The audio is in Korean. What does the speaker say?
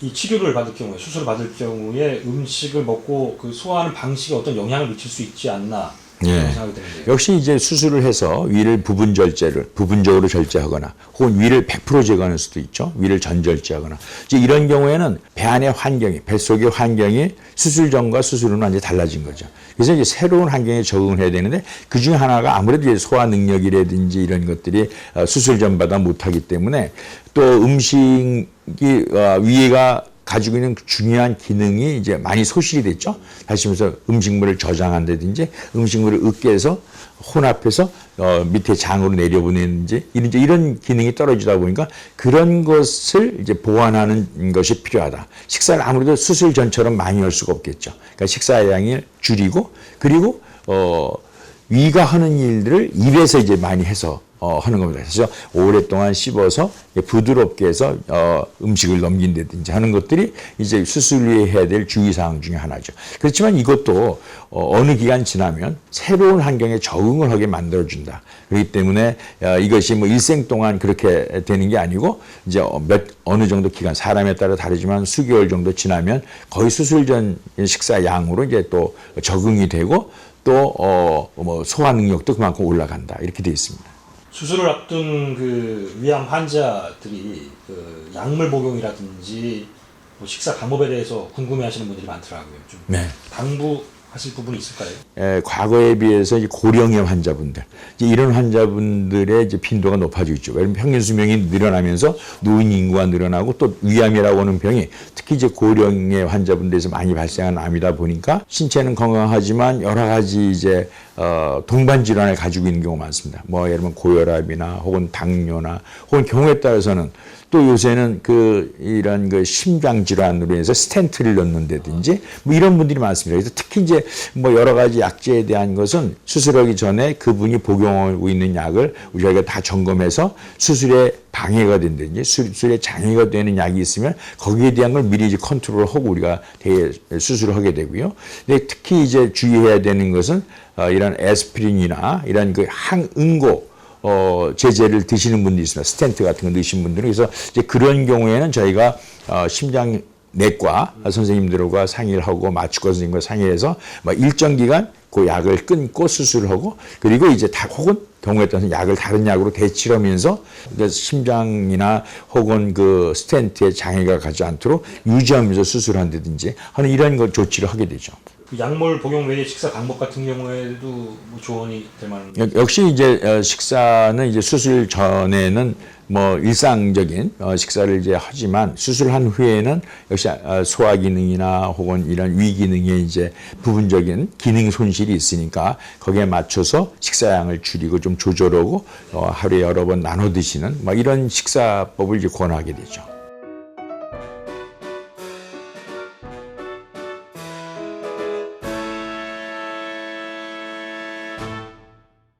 이 치료를 받을 경우에, 수술을 받을 경우에 음식을 먹고 그 소화하는 방식에 어떤 영향을 미칠 수 있지 않나 그런 생각이 드는데요. 역시 이제 수술을 해서 위를 부분적으로 절제하거나 혹은 위를 100% 제거하는 수도 있죠. 위를 전절제하거나 이제 이런 경우에는 배 안의 환경이, 뱃속의 환경이 수술 전과 수술 후는 완전히 달라진 거죠. 그래서 이제 새로운 환경에 적응을 해야 되는데 그 중에 하나가 아무래도 이제 소화 능력이라든지 이런 것들이 수술 전보다 못하기 때문에 또 음식이 위가 가지고 있는 중요한 기능이 이제 많이 소실이 됐죠. 다시 말해서 음식물을 저장한다든지 음식물을 으깨서 혼합해서 밑에 장으로 내려보내는지 이런 기능이 떨어지다 보니까 그런 것을 이제 보완하는 것이 필요하다. 식사를 아무래도 수술 전처럼 많이 할 수가 없겠죠. 그러니까 식사 양을 줄이고 그리고 위가 하는 일들을 입에서 이제 많이 해서 하는 겁니다. 그래서 오랫동안 씹어서 부드럽게 해서 음식을 넘긴다든지 하는 것들이 이제 수술 후에 해야 될 주의사항 중에 하나죠. 그렇지만 이것도 어느 기간 지나면 새로운 환경에 적응을 하게 만들어준다. 그렇기 때문에 이것이 뭐 일생 동안 그렇게 되는 게 아니고 이제 어느 정도 기간, 사람에 따라 다르지만 수개월 정도 지나면 거의 수술 전 식사 양으로 이제 또 적응이 되고 또 뭐 소화 능력도 그만큼 올라간다. 이렇게 되어 있습니다. 수술을 앞둔 그 위암 환자들이 그 약물 복용이라든지 뭐 식사 방법에 대해서 궁금해하시는 분들이 많더라고요. 좀 당부하실 부분이 있을까요? 과거에 비해서 이제 고령의 환자분들, 이제 이런 환자분들의 이제 빈도가 높아지고 있죠. 왜냐하면 평균 수명이 늘어나면서 노인 인구가 늘어나고 또 위암이라고 하는 병이 특히 이제 고령의 환자분들에서 많이 발생하는 암이다 보니까 신체는 건강하지만 여러 가지 이제 동반 질환을 가지고 있는 경우가 많습니다. 뭐 예를 들면 고혈압이나 혹은 당뇨나 혹은 경우에 따라서는 또 요새는 이런 심장 질환으로 해서 스텐트를 넣는다든지 뭐 이런 분들이 많습니다. 그래서 특히 이제 뭐 여러 가지 약제에 대한 것은 수술하기 전에 그분이 복용하고 있는 약을 우리가 다 점검해서 수술에 방해가 된다든지 수술에 장애가 되는 약이 있으면 거기에 대한 걸 미리 이제 컨트롤하고 우리가 수술을 하게 되고요. 근데 특히 이제 주의해야 되는 것은 이런 에스피린이나 이런 항응고 제제를 드시는 분들이 있습니다. 스텐트 같은 거 넣으신 분들은. 그래서 이제 그런 경우에는 저희가 심장내과 선생님들과 상의를 하고 마취과 선생님과 상의를 해서 일정 기간 그 약을 끊고 수술을 하고 그리고 이제 혹은 경우에 따라서 약을 다른 약으로 대치하면서 심장이나 혹은 그 스텐트에 장애가 가지 않도록 유지하면서 수술한다든지 하는 이런 조치를 하게 되죠. 그 약물 복용 외에 식사 방법 같은 경우에도 뭐 조언이 될 만한. 역시 이제 식사는 이제 수술 전에는 뭐 일상적인 식사를 이제 하지만 수술한 후에는 역시 소화 기능이나 혹은 이런 위 기능에 이제 부분적인 기능 손실이 있으니까 거기에 맞춰서 식사량을 줄이고 좀 조절하고 하루에 여러 번 나눠 드시는 뭐 이런 식사법을 이제 권하게 되죠.